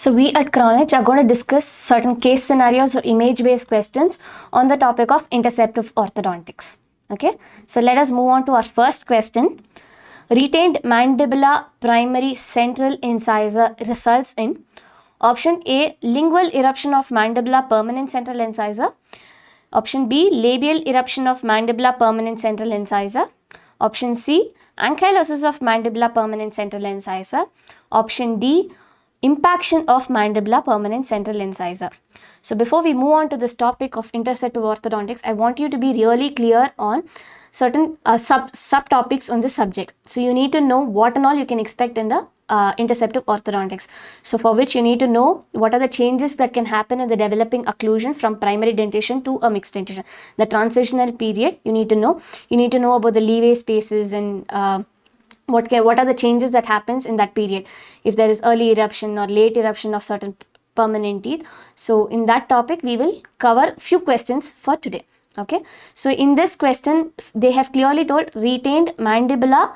So we at Crown Edge are going to discuss certain case scenarios or image-based questions on the topic of interceptive orthodontics. Okay, so let us move on to our first question. Retained mandibular primary central incisor results in option A, lingual eruption of mandibular permanent central incisor. Option B, labial eruption of mandibular permanent central incisor. Option C, ankylosis of mandibular permanent central incisor. Option D, impaction of mandibular permanent central incisor. So before we move on to this topic of interceptive orthodontics, I want you to be really clear on certain subtopics on this subject. So you need to know what and all you can expect in the interceptive orthodontics. So for which you need to know what are the changes that can happen in the developing occlusion from primary dentition to a mixed dentition. The transitional period you need to know. You need to know about the leeway spaces and what are the changes that happens in that period, if there is early eruption or late eruption of certain permanent teeth. So in that topic we will cover few questions for today. Okay, so in this question they have clearly told retained mandibular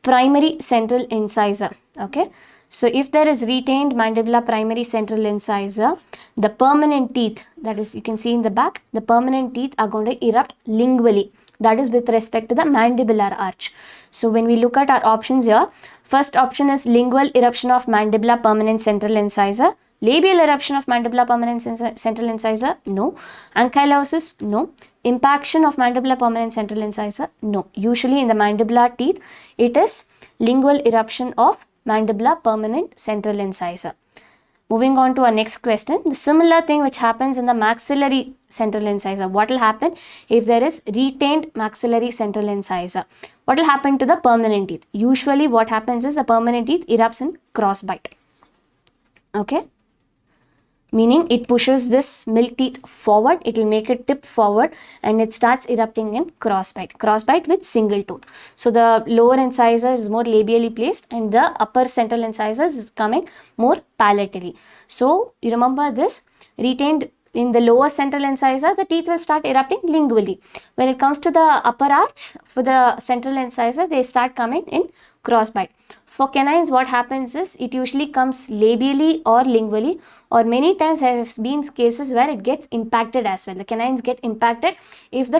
primary central incisor. Okay, so if there is retained mandibular primary central incisor, the permanent teeth, that is you can see in the back, the permanent teeth are going to erupt lingually. That is with respect to the mandibular arch. So when we look at our options here, first option is lingual eruption of mandibular permanent central incisor. Labial eruption of mandibular permanent central incisor, no. Ankylosis, no. Impaction of mandibular permanent central incisor, no. Usually in the mandibular teeth, it is lingual eruption of mandibular permanent central incisor. Moving on to our next question, the similar thing which happens in the maxillary central incisor. What will happen if there is retained maxillary central incisor? What will happen to the permanent teeth? Usually what happens is the permanent teeth erupts in crossbite. Okay, meaning it pushes this milk teeth forward, it will make it tip forward and it starts erupting in crossbite with single tooth. So the lower incisor is more labially placed and the upper central incisor is coming more palatally. So you remember this, retained in the lower central incisor, the teeth will start erupting lingually. When it comes to the upper arch, for the central incisor, they start coming in crossbite. For canines, what happens is it usually comes labially or lingually, or many times there have been cases where it gets impacted as well. The canines get impacted if the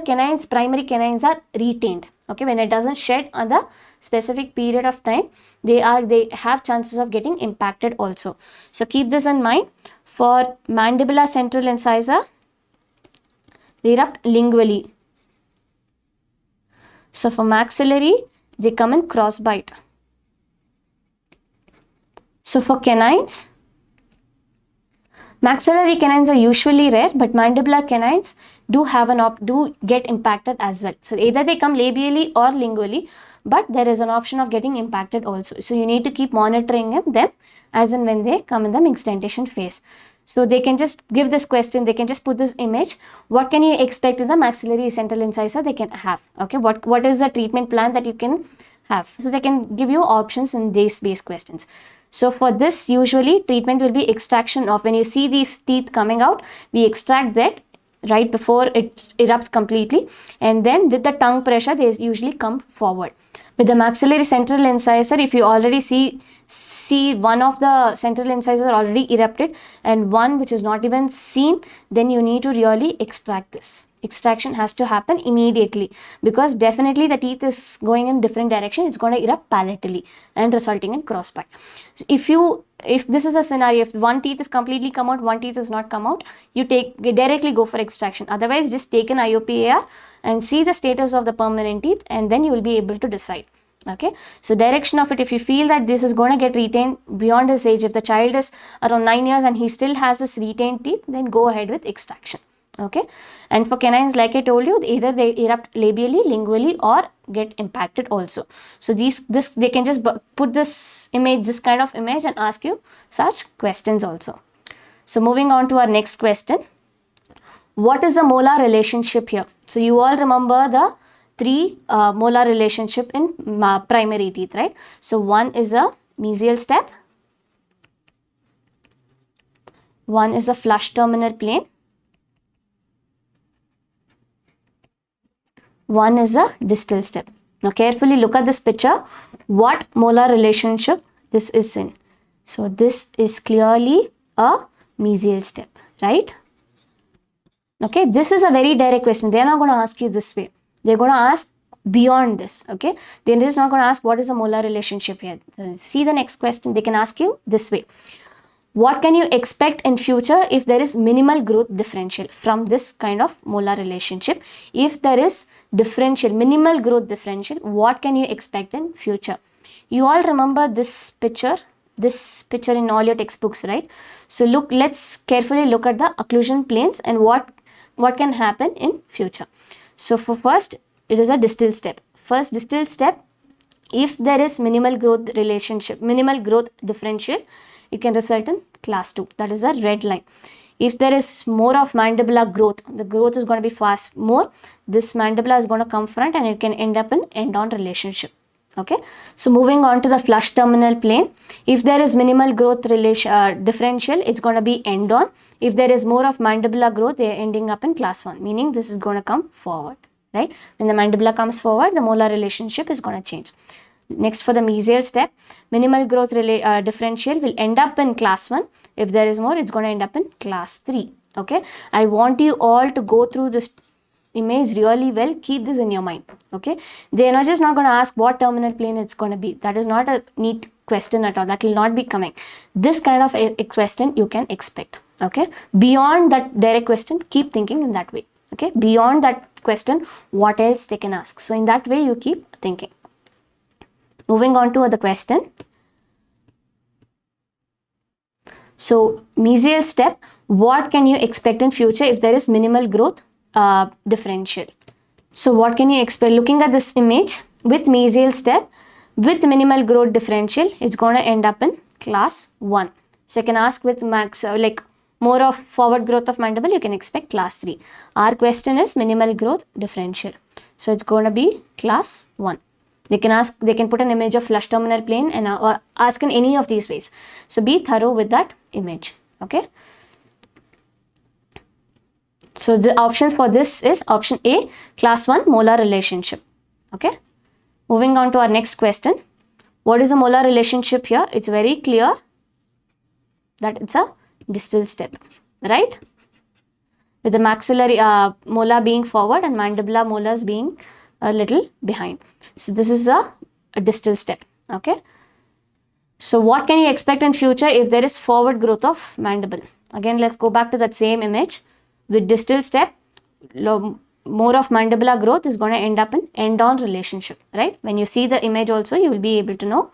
primary canines are retained. Okay, when it doesn't shed on the specific period of time, they have chances of getting impacted also. So keep this in mind. For mandibular central incisor, they erupt lingually. So for maxillary, they come in crossbite. So for canines, maxillary canines are usually rare, but mandibular canines do have do get impacted as well. So either they come labially or lingually, but there is an option of getting impacted also. So you need to keep monitoring them as and when they come in the mixed dentition phase. So they can just give this question, they can just put this image. What can you expect in the maxillary central incisor they can have? Okay, what is the treatment plan that you can have? So they can give you options in these base questions. So for this, usually treatment will be extraction of, when you see these teeth coming out, we extract that right before it erupts completely, and then with the tongue pressure they usually come forward. With the maxillary central incisor, if you already see one of the central incisor already erupted and one which is not even seen, then you need to really extract this. Extraction has to happen immediately, because definitely the teeth is going in different direction. It's going to erupt palatally and resulting in crossbite. So if this is a scenario, if one teeth is completely come out, one teeth is not come out, you directly go for extraction. Otherwise, just take an IOP-AR and see the status of the permanent teeth, and then you will be able to decide. Okay, so direction of it, if you feel that this is going to get retained beyond his age, if the child is around 9 years and he still has his retained teeth, then go ahead with extraction. Okay, and for canines, like I told you, either they erupt labially, lingually, or get impacted also. So they can just put this kind of image and ask you such questions also. So moving on to our next question, what is the molar relationship here? So you all remember the three molar relationship in primary teeth, right? So one is a mesial step, one is a flush terminal plane, one is a distal step. Now carefully look at this picture, what molar relationship this is in. So this is clearly a mesial step, right? Okay, this is a very direct question. They're not going to ask you this way. They're going to ask beyond this. Okay, they're just not going to ask what is the molar relationship here. See the next question. They can ask you this way. What can you expect in future if there is minimal growth differential from this kind of molar relationship? If there is minimal growth differential, what can you expect in future? You all remember this picture in all your textbooks, right? So let's carefully look at the occlusion planes and what can happen in future. So for first, it is a distal step. First distal step, if there is minimal growth differential, it can result in class 2. That is a red line. If there is more of mandibular growth, the growth is going to be fast more. This mandibular is going to come front and it can end up in end-on relationship. Okay. So moving on to the flush terminal plane. If there is minimal growth differential, it's going to be end-on. If there is more of mandibular growth, they are ending up in class 1, meaning this is going to come forward, right? When the mandibular comes forward, the molar relationship is going to change. Next, for the mesial step, minimal growth differential will end up in class 1. If there is more, it's going to end up in class 3. Okay, I want you all to go through this image really well. Keep this in your mind. Okay, they are just not going to ask what terminal plane it's going to be. That is not a neat question at all. That will not be coming. This kind of a question you can expect. Okay, beyond that direct question, keep thinking in that way. Okay, beyond that question, what else they can ask? So in that way, you keep thinking. Moving on to the question. So mesial step, what can you expect in future if there is minimal growth differential? So what can you expect? Looking at this image, with mesial step, with minimal growth differential, it's going to end up in class 1. So you can ask with max, more of forward growth of mandible, you can expect class 3. Our question is minimal growth differential. So it's going to be class 1. They can put an image of flush terminal plane and ask in any of these ways. So be thorough with that image. Okay. So the option for this is option A, class 1 molar relationship. Okay. Moving on to our next question. What is the molar relationship here? It's very clear that it's a distal step, right? With the maxillary molar being forward and mandibular molars being a little behind. So this is a distal step. Okay. So what can you expect in future if there is forward growth of mandible? Again, let's go back to that same image. With distal step, more of mandibular growth is going to end up in end-on relationship, right? When you see the image also, you will be able to know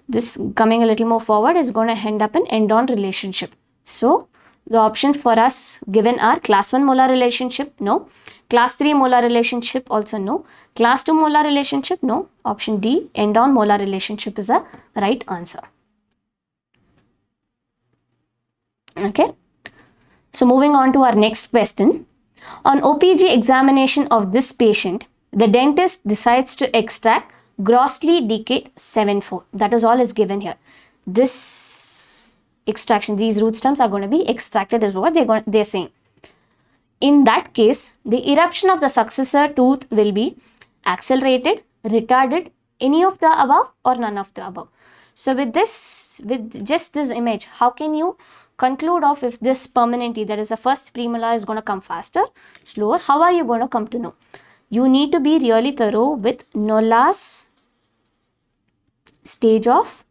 this coming a little more forward is going to end up in end-on relationship. So the option for us given are class 1 molar relationship, no. Class 3 molar relationship, also no. Class 2 molar relationship, no. Option D, end-on molar relationship is the right answer. Okay. So moving on to our next question. On OPG examination of this patient, the dentist decides to extract grossly decayed 7-4. That is all is given here. This extraction, these root stems are going to be extracted is what they're saying. In that case, the eruption of the successor tooth will be accelerated, retarded, any of the above or none of the above. So with just this image, how can you conclude of if this permanent teeth, that is the first premolar, is going to come faster, slower? How are you going to come to know? You need to be really thorough with Nollas's stage of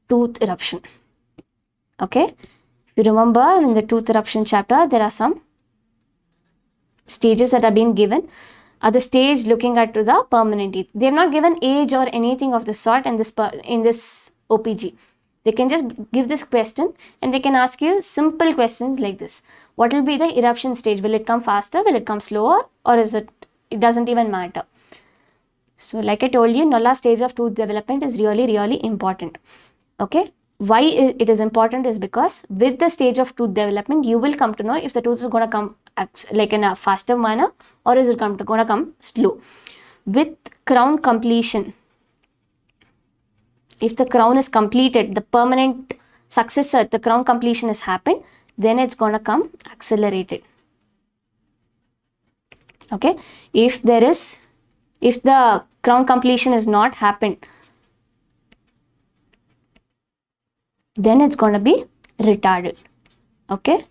tooth eruption. Okay, if you remember in the tooth eruption chapter, there are some stages that are being given. At the stage looking at the permanent teeth, they have not given age or anything of the sort in this OPG. They can just give this question and they can ask you simple questions like this. What will be the eruption stage? Will it come faster? Will it come slower? Or is it doesn't even matter? So like I told you, Nollas's stage of tooth development is really important. Okay. Why it is important is because with the stage of tooth development, you will come to know if the tooth is going to come like in a faster manner or is it going to come slow. With crown completion, if the crown is completed, the permanent successor, the crown completion has happened, then it's going to come accelerated. Okay. If the crown completion has not happened, then it's going to be retarded. Okay.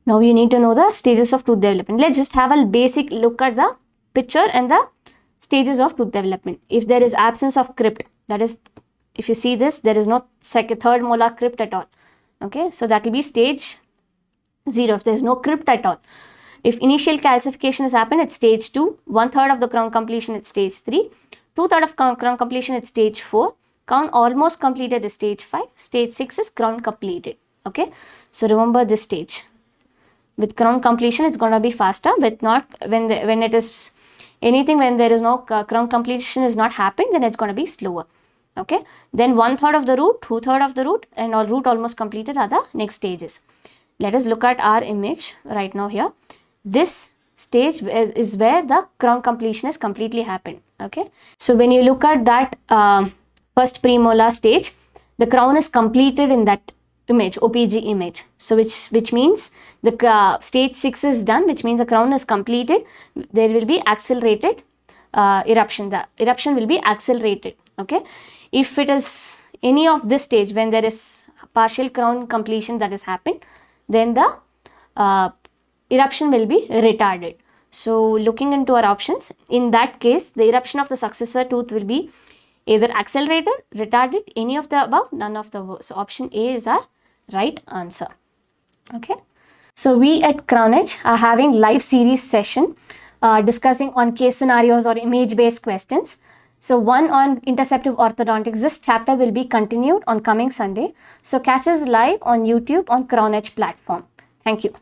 Now you need to know the stages of tooth development. Let's just have a basic look at the picture and the stages of tooth development. If there is absence of crypt, that is, if you see this, there is no third molar crypt at all. Okay, so that will be stage 0 if there is no crypt at all. If initial calcification has happened, it's stage 2. 1/3 of the crown completion, it's stage 3. 2/3 of crown completion, it's stage 4. Crown almost completed is stage 5. Stage 6 is crown completed. Okay, so remember this stage. With crown completion, it's going to be faster. With not, when it is anything, when there is no crown completion is not happened, then it's going to be slower. Okay, then 1/3 of the root, 2/3 of the root, and all root almost completed are the next stages. Let us look at our image right now here. This stage is where the crown completion has completely happened. Okay, so when you look at that first premolar stage, the crown is completed in that image, OPG image. So which means the stage 6 is done, which means the crown is completed. There will be accelerated eruption. The eruption will be accelerated. Okay, if it is any of this stage, when there is partial crown completion that has happened, then the eruption will be retarded. So looking into our options, in that case, the eruption of the successor tooth will be either accelerated, retarded, any of the above, none of the above. So option A is our right answer. Okay. So we at Crown Edge are having live series session discussing on case scenarios or image based questions. So one on interceptive orthodontics, this chapter will be continued on coming Sunday. So catch us live on YouTube on Crown Edge platform. Thank you.